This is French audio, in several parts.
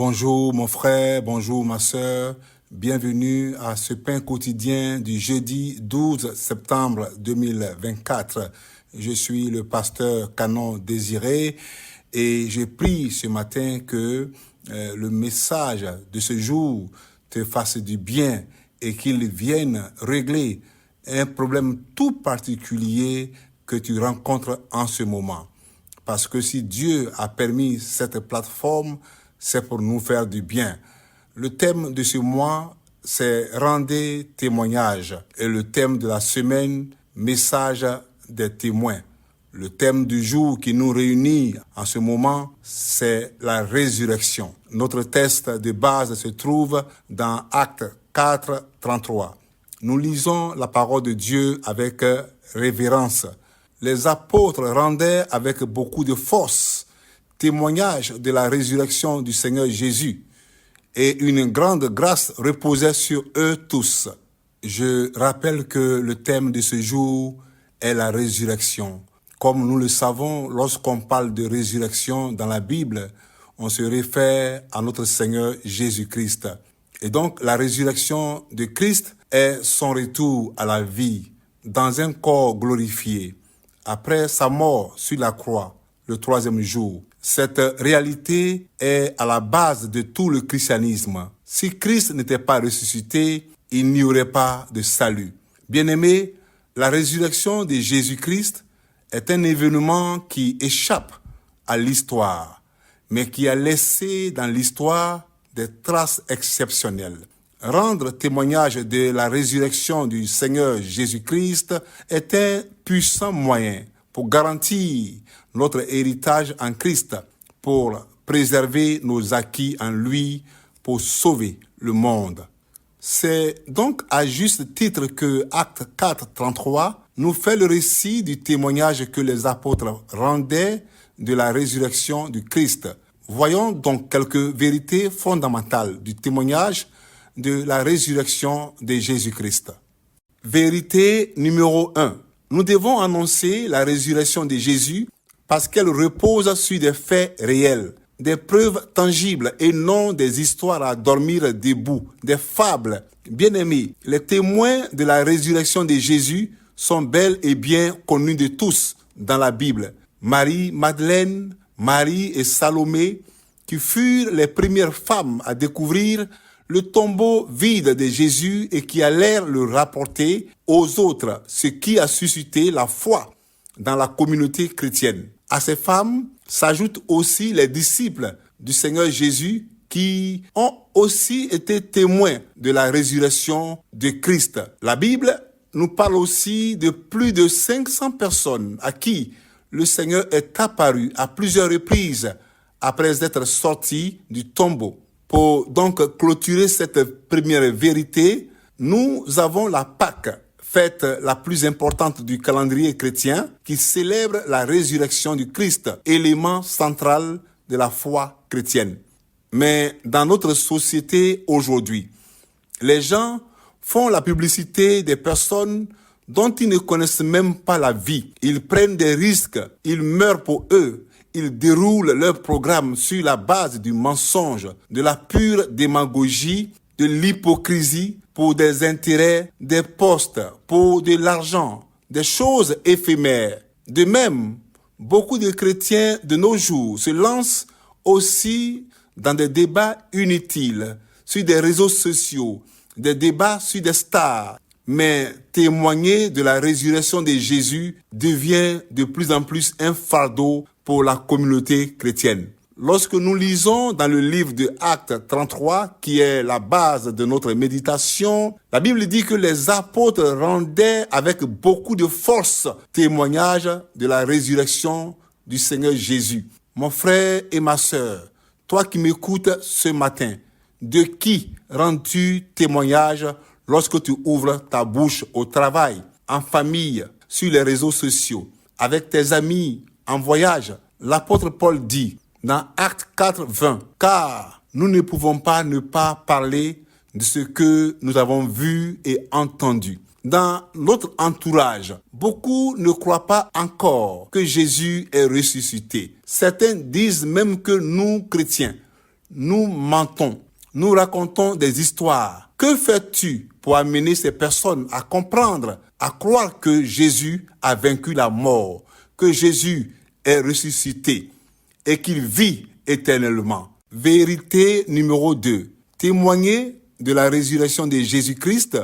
Bonjour mon frère, bonjour ma sœur, bienvenue à ce pain quotidien du jeudi 12 septembre 2024. Je suis le pasteur Canon Désiré et je prie ce matin que le message de ce jour te fasse du bien et qu'il vienne régler un problème tout particulier que tu rencontres en ce moment. Parce que si Dieu a permis cette plateforme, c'est pour nous faire du bien. Le thème de ce mois, c'est « Rendez témoignage » et le thème de la semaine, « Message des témoins ». Le thème du jour qui nous réunit en ce moment, c'est la résurrection. Notre texte de base se trouve dans Actes 4, 33. Nous lisons la parole de Dieu avec révérence. Les apôtres rendaient avec beaucoup de force témoignage de la résurrection du Seigneur Jésus et une grande grâce reposait sur eux tous. Je rappelle que le thème de ce jour est la résurrection. Comme nous le savons, lorsqu'on parle de résurrection dans la Bible, on se réfère à notre Seigneur Jésus-Christ. Et donc, la résurrection de Christ est son retour à la vie dans un corps glorifié après sa mort sur la croix le troisième jour. Cette réalité est à la base de tout le christianisme. Si Christ n'était pas ressuscité, il n'y aurait pas de salut. Bien-aimés, la résurrection de Jésus-Christ est un événement qui échappe à l'histoire, mais qui a laissé dans l'histoire des traces exceptionnelles. Rendre témoignage de la résurrection du Seigneur Jésus-Christ est un puissant moyen pour garantir notre héritage en Christ, pour préserver nos acquis en lui, pour sauver le monde. C'est donc à juste titre que Acte 4, 33 nous fait le récit du témoignage que les apôtres rendaient de la résurrection du Christ. Voyons donc quelques vérités fondamentales du témoignage de la résurrection de Jésus-Christ. Vérité numéro 1. Nous devons annoncer la résurrection de Jésus parce qu'elle repose sur des faits réels, des preuves tangibles et non des histoires à dormir debout, des fables. Bien-aimés, les témoins de la résurrection de Jésus sont bel et bien connus de tous dans la Bible. Marie-Madeleine, Marie et Salomé, qui furent les premières femmes à découvrir le tombeau vide de Jésus et qui allèrent le rapporter aux autres, ce qui a suscité la foi dans la communauté chrétienne. À ces femmes s'ajoutent aussi les disciples du Seigneur Jésus qui ont aussi été témoins de la résurrection de Christ. La Bible nous parle aussi de plus de 500 personnes à qui le Seigneur est apparu à plusieurs reprises après être sorti du tombeau. Pour donc clôturer cette première vérité, nous avons la Pâque, fête la plus importante du calendrier chrétien, qui célèbre la résurrection du Christ, élément central de la foi chrétienne. Mais dans notre société aujourd'hui, les gens font la publicité des personnes dont ils ne connaissent même pas la vie. Ils prennent des risques, ils meurent pour eux. Ils déroulent leur programme sur la base du mensonge, de la pure démagogie, de l'hypocrisie pour des intérêts, des postes, pour de l'argent, des choses éphémères. De même, beaucoup de chrétiens de nos jours se lancent aussi dans des débats inutiles sur des réseaux sociaux, des débats sur des stars. Mais témoigner de la résurrection de Jésus devient de plus en plus un fardeau pour la communauté chrétienne. Lorsque nous lisons dans le livre de Actes 33, qui est la base de notre méditation, la Bible dit que les apôtres rendaient avec beaucoup de force témoignage de la résurrection du Seigneur Jésus. Mon frère et ma sœur, toi qui m'écoutes ce matin, de qui rends-tu témoignage lorsque tu ouvres ta bouche au travail, en famille, sur les réseaux sociaux, avec tes amis, en voyage? L'apôtre Paul dit dans Actes 4, 20, « Car nous ne pouvons pas ne pas parler de ce que nous avons vu et entendu. » Dans notre entourage, beaucoup ne croient pas encore que Jésus est ressuscité. Certains disent même que nous, chrétiens, nous mentons, nous racontons des histoires. Que fais-tu pour amener ces personnes à comprendre, à croire que Jésus a vaincu la mort, que Jésus est ressuscité et qu'il vit éternellement? Vérité numéro 2. Témoigner de la résurrection de Jésus-Christ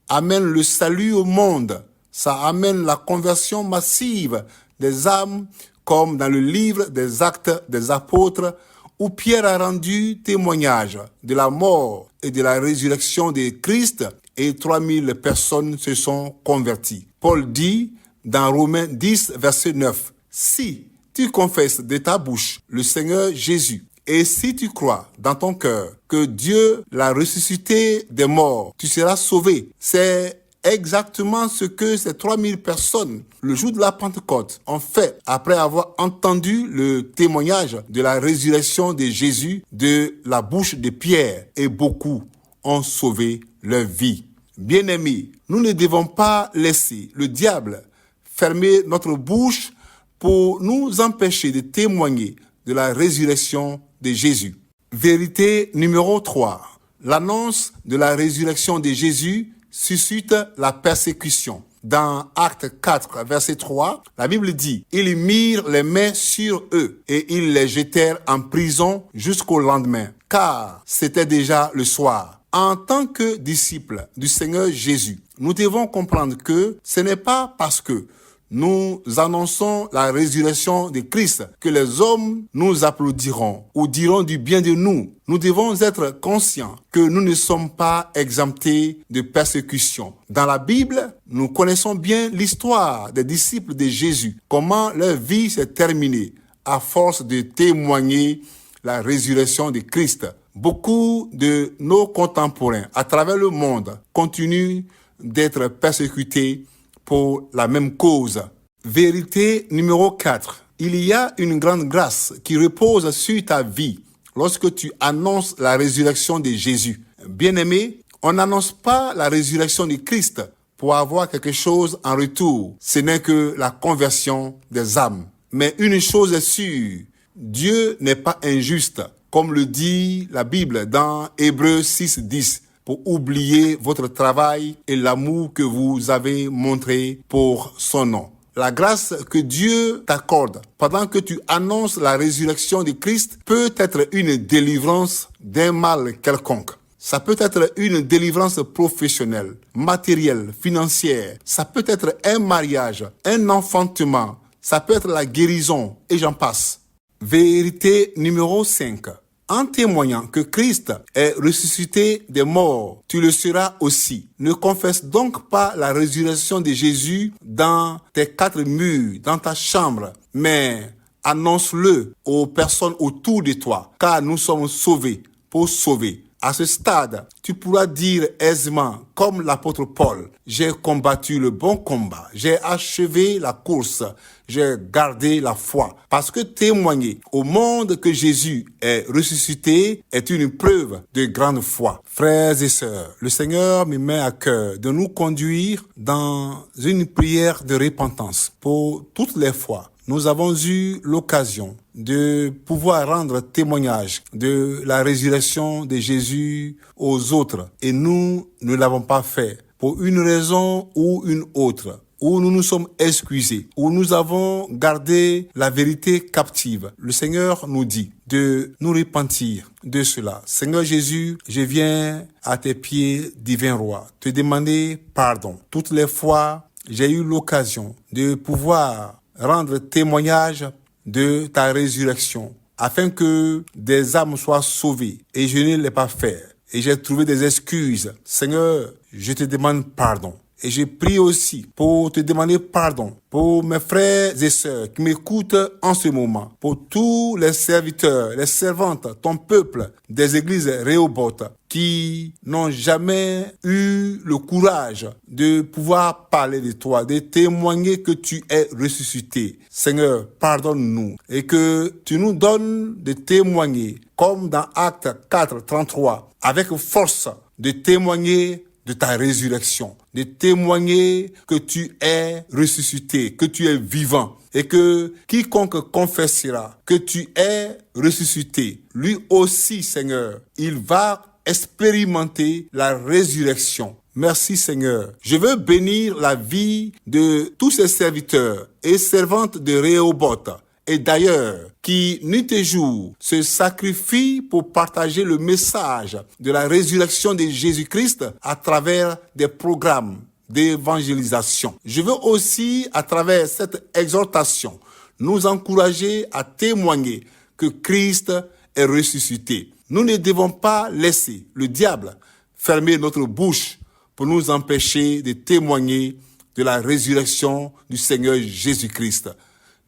amène le salut au monde. Ça amène la conversion massive des âmes, comme dans le livre des Actes des Apôtres, où Pierre a rendu témoignage de la mort et de la résurrection de Christ, et 3000 personnes se sont converties. Paul dit dans Romains 10, verset 9, « Si tu confesses de ta bouche le Seigneur Jésus, et si tu crois dans ton cœur que Dieu l'a ressuscité des morts, tu seras sauvé. » C'est exactement ce que ces 3000 personnes, le jour de la Pentecôte, ont fait après avoir entendu le témoignage de la résurrection de Jésus de la bouche de Pierre. Et beaucoup ont sauvé leur vie. Bien-aimés, nous ne devons pas laisser le diable fermer notre bouche pour nous empêcher de témoigner de la résurrection de Jésus. Vérité numéro 3. L'annonce de la résurrection de Jésus suscite la persécution. Dans Actes 4, verset 3, la Bible dit « Ils mirent les mains sur eux et ils les jetèrent en prison jusqu'au lendemain, car c'était déjà le soir. » En tant que disciples du Seigneur Jésus, nous devons comprendre que ce n'est pas parce que nous annonçons la résurrection de Christ que les hommes nous applaudiront ou diront du bien de nous. Nous devons être conscients que nous ne sommes pas exemptés de persécution. Dans la Bible, nous connaissons bien l'histoire des disciples de Jésus, comment leur vie s'est terminée à force de témoigner la résurrection de Christ. Beaucoup de nos contemporains à travers le monde continuent d'être persécutés pour la même cause. Vérité numéro 4. Il y a une grande grâce qui repose sur ta vie lorsque tu annonces la résurrection de Jésus. Bien-aimé, on n'annonce pas la résurrection de Christ pour avoir quelque chose en retour. Ce n'est que la conversion des âmes. Mais une chose est sûre, Dieu n'est pas injuste, comme le dit la Bible dans Hébreux 6, 10. Pour oublier votre travail et l'amour que vous avez montré pour son nom. La grâce que Dieu t'accorde pendant que tu annonces la résurrection de Christ peut être une délivrance d'un mal quelconque. Ça peut être une délivrance professionnelle, matérielle, financière. Ça peut être un mariage, un enfantement. Ça peut être la guérison et j'en passe. Vérité numéro 5. En témoignant que Christ est ressuscité des morts, tu le seras aussi. Ne confesse donc pas la résurrection de Jésus dans tes 4 murs, dans ta chambre, mais annonce-le aux personnes autour de toi, car nous sommes sauvés pour sauver. À ce stade, tu pourras dire aisément, comme l'apôtre Paul, « J'ai combattu le bon combat, j'ai achevé la course, j'ai gardé la foi. » Parce que témoigner au monde que Jésus est ressuscité est une preuve de grande foi. Frères et sœurs, le Seigneur me met à cœur de nous conduire dans une prière de repentance pour toutes les fois. Nous avons eu l'occasion de pouvoir rendre témoignage de la résurrection de Jésus aux autres. Et nous ne l'avons pas fait pour une raison ou une autre, où nous nous sommes excusés, où nous avons gardé la vérité captive. Le Seigneur nous dit de nous repentir de cela. Seigneur Jésus, je viens à tes pieds, divin roi, te demander pardon. Toutes les fois, j'ai eu l'occasion de pouvoir rendre témoignage de ta résurrection, afin que des âmes soient sauvées, et je ne l'ai pas fait, et j'ai trouvé des excuses. Seigneur, je te demande pardon. Et je prie aussi pour te demander pardon pour mes frères et sœurs qui m'écoutent en ce moment, pour tous les serviteurs, les servantes, ton peuple des églises Rehoboth qui n'ont jamais eu le courage de pouvoir parler de toi, de témoigner que tu es ressuscité. Seigneur, pardonne-nous et que tu nous donnes de témoigner comme dans Actes 4, 33, avec force de témoigner de ta résurrection, de témoigner que tu es ressuscité, que tu es vivant et que quiconque confessera que tu es ressuscité, lui aussi, Seigneur, il va expérimenter la résurrection. Merci Seigneur. Je veux bénir la vie de tous ces serviteurs et servantes de Rehoboth et d'ailleurs qui, nuit et jour, se sacrifient pour partager le message de la résurrection de Jésus-Christ à travers des programmes d'évangélisation. Je veux aussi, à travers cette exhortation, nous encourager à témoigner que Christ est ressuscité. Nous ne devons pas laisser le diable fermer notre bouche pour nous empêcher de témoigner de la résurrection du Seigneur Jésus-Christ.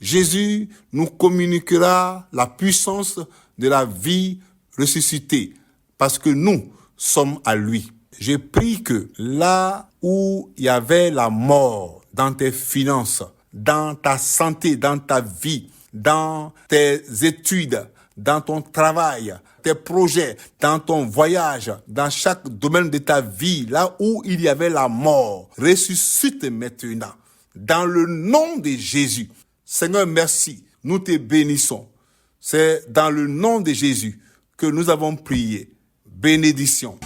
Jésus nous communiquera la puissance de la vie ressuscitée parce que nous sommes à lui. Je prie que là où il y avait la mort dans tes finances, dans ta santé, dans ta vie, dans tes études, dans ton travail, tes projets, dans ton voyage, dans chaque domaine de ta vie, là où il y avait la mort, ressuscite maintenant. Dans le nom de Jésus. Seigneur, merci. Nous te bénissons. C'est dans le nom de Jésus que nous avons prié. Bénédiction.